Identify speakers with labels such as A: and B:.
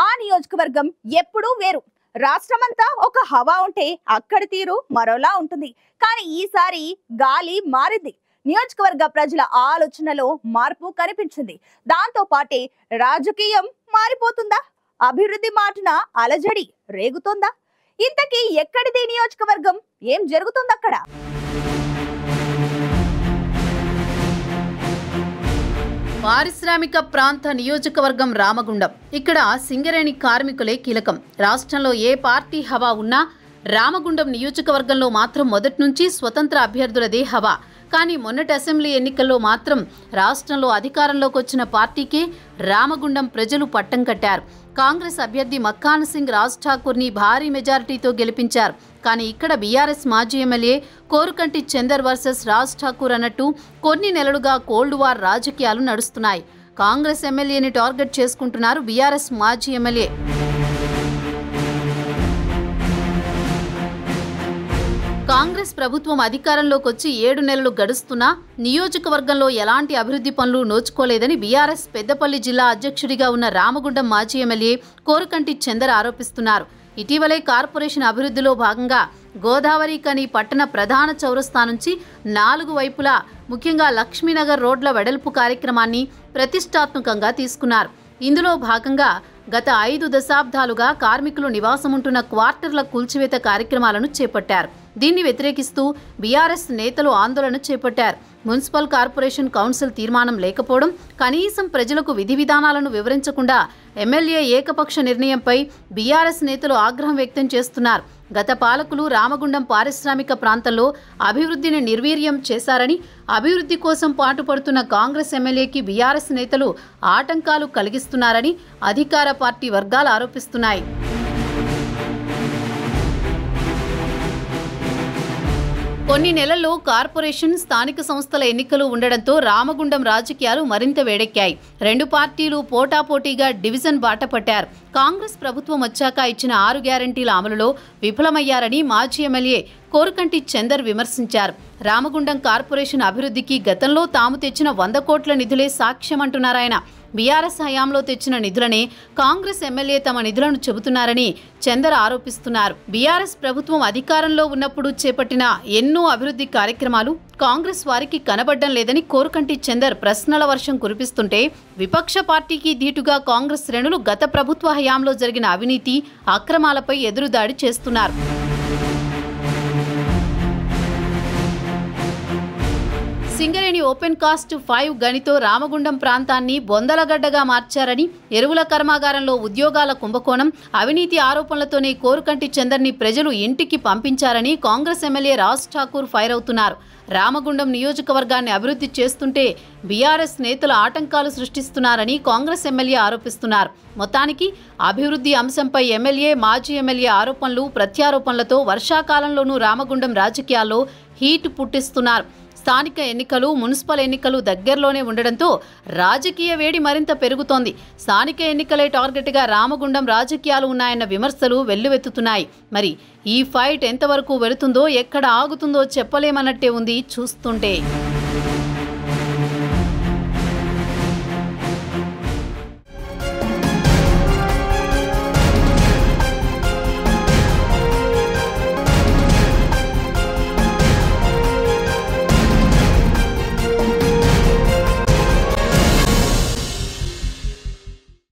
A: ఆ నియోజకవర్గం ఎప్పుడూ వేరు. రాష్ట్రమంతా ఒక హవా ఉంటే అక్కడి తీరు మరోలా ఉంటుంది. కానీ ఈసారి గాలి మారింది. నియోజకవర్గ ప్రజల ఆలోచనలో మార్పు కనిపించింది. దాంతో పాటే రాజకీయం మారిపోతుందా? అభివృద్ధి మాటున అలజడి రేగుతుందా? ఇంతకీ ఎక్కడిది నియోజకవర్గం? ఏం జరుగుతుంది అక్కడ?
B: పారిశ్రామిక ప్రాంత నియోజకవర్గం రామగుండం. ఇక్కడ సింగరేణి కార్మికులే కీలకం. రాష్ట్రంలో ఏ పార్టీ హవా ఉన్నా రామగుండం నియోజకవర్గంలో మాత్రం మొదటి నుంచి స్వతంత్ర అభ్యర్థులదే హవా. కానీ మొన్నటి అసెంబ్లీ ఎన్నికల్లో మాత్రం రాష్ట్రంలో అధికారంలోకి వచ్చిన పార్టీకే రామగుండం ప్రజలు పట్టం కట్టారు. కాంగ్రెస్ అభ్యర్థి మక్కాన్ సింగ్ రాజ్ ఠాకూర్ని భారీ మెజారిటీతో గెలిపించారు. కానీ ఇక్కడ బీఆర్ఎస్ మాజీ ఎమ్మెల్యే కోరుకంటి చందర్ వర్సెస్ రాజ్ ఠాకూర్ అన్నట్టు కొన్ని నెలలుగా కోల్డ్ వార్ రాజకీయాలు నడుస్తున్నాయి. కాంగ్రెస్ ఎమ్మెల్యేని టార్గెట్ చేసుకుంటున్నారు బీఆర్ఎస్ మాజీ ఎమ్మెల్యే. కాంగ్రెస్ ప్రభుత్వం అధికారంలోకి వచ్చి 7 నెలలు గడుస్తున్నా నియోజకవర్గంలో ఎలాంటి అభివృద్ధి పనులు నోచుకోలేదని బీఆర్ఎస్ పెద్దపల్లి జిల్లా అధ్యక్షుడిగా ఉన్న రామగుండం మాజీ ఎమ్మెల్యే కోరుకంటి చందర్ ఆరోపిస్తున్నారు. ఇటీవలే కార్పొరేషన్ అభివృద్ధిలో భాగంగా గోదావరి కని పట్టణ ప్రధాన చౌరస్తా నుంచి 4 వైపులా ముఖ్యంగా లక్ష్మీనగర్ రోడ్ల వెడల్పు కార్యక్రమాన్ని ప్రతిష్టాత్మకంగా తీసుకున్నారు. ఇందులో భాగంగా గత 5 దశాబ్దాలుగా కార్మికులు నివాసముంటున్న క్వార్టర్ల కూల్చివేత కార్యక్రమాలను చేపట్టారు. దీన్ని వ్యతిరేకిస్తూ బీఆర్ఎస్ నేతలు ఆందోళన చేపట్టారు. మున్సిపల్ కార్పొరేషన్ కౌన్సిల్ తీర్మానం లేకపోవడం, కనీసం ప్రజలకు విధి విధానాలను వివరించకుండా ఎమ్మెల్యే ఏకపక్ష నిర్ణయంపై బీఆర్ఎస్ నేతలు ఆగ్రహం వ్యక్తం చేస్తున్నారు. గత పాలకులు రామగుండం పారిశ్రామిక ప్రాంతంలో అభివృద్ధిని నిర్వీర్యం చేశారని, అభివృద్ధి కోసం పాటుపడుతున్న కాంగ్రెస్ ఎమ్మెల్యేకి బీఆర్ఎస్ నేతలు ఆటంకాలు కలిగిస్తున్నారని అధికార పార్టీ వర్గాలు ఆరోపిస్తున్నాయి. కొన్ని నెలల్లో కార్పొరేషన్, స్థానిక సంస్థల ఎన్నికలు ఉండడంతో రామగుండం రాజకీయాలు మరింత వేడెక్కాయి. 2 పార్టీలు పోటాపోటీగా డివిజన్ బాట పట్టారు. కాంగ్రెస్ ప్రభుత్వం వచ్చాక ఇచ్చిన 6 గ్యారంటీల అమలులో విఫలమయ్యారని మాజీ ఎమ్మెల్యే కోరుకంటి చందర్ విమర్శించారు. రామగుండం కార్పొరేషన్ అభివృద్ధికి గతంలో తాము తెచ్చిన 100 కోట్ల నిధులే సాక్ష్యమంటున్నారాయన. బీఆర్ఎస్ హయాంలో తెచ్చిన నిధులనే కాంగ్రెస్ ఎమ్మెల్యే తమ నిధులను చెబుతున్నారని చందర్ ఆరోపిస్తున్నారు. బీఆర్ఎస్ ప్రభుత్వం అధికారంలో ఉన్నప్పుడు చేపట్టిన ఎన్నో అభివృద్ధి కార్యక్రమాలు కాంగ్రెస్ వారికి కనబడ్డం లేదని కోరుకంటి చందర్ ప్రశ్నల వర్షం కురిపిస్తుంటే, విపక్ష పార్టీకి ధీటుగా కాంగ్రెస్ శ్రేణులు గత ప్రభుత్వ హయాంలో జరిగిన అవినీతి, అక్రమాలపై ఎదురుదాడి చేస్తున్నారు. సింగరేణి ఓపెన్ కాస్ట్ 5 గనితో రామగుండం ప్రాంతాన్ని బొందలగడ్డగా మార్చారని, ఎరువుల కర్మాగారంలో ఉద్యోగాల కుంభకోణం, అవినీతి ఆరోపణలతోనే కోరుకంటి చందర్ని ప్రజలు ఇంటికి పంపించారని కాంగ్రెస్ ఎమ్మెల్యే రాజ్ ఠాకూర్ ఫైర్ అవుతున్నారు. రామగుండం నియోజకవర్గాన్ని అభివృద్ధి చేస్తుంటే బీఆర్ఎస్ నేతలు ఆటంకాలు సృష్టిస్తున్నారని కాంగ్రెస్ ఎమ్మెల్యే ఆరోపిస్తున్నారు. మొత్తానికి అభివృద్ధి అంశంపై ఎమ్మెల్యే, మాజీ ఎమ్మెల్యే ఆరోపణలు, ప్రత్యారోపణలతో వర్షాకాలంలోనూ రామగుండం రాజకీయాల్లో హీట్ పుట్టిస్తున్నారు. స్థానిక ఎన్నికలు, మున్సిపల్ ఎన్నికలు దగ్గరలోనే ఉండడంతో రాజకీయ వేడి మరింత పెరుగుతోంది. స్థానిక ఎన్నికలే టార్గెట్గా రామగుండం రాజకీయాలు ఉన్నాయన్న విమర్శలు వెల్లువెత్తుతున్నాయి. మరి ఈ ఫైట్ ఎంతవరకు వెళుతుందో, ఎక్కడ ఆగుతుందో చెప్పలేమన్నట్టే ఉంది చూస్తుంటే.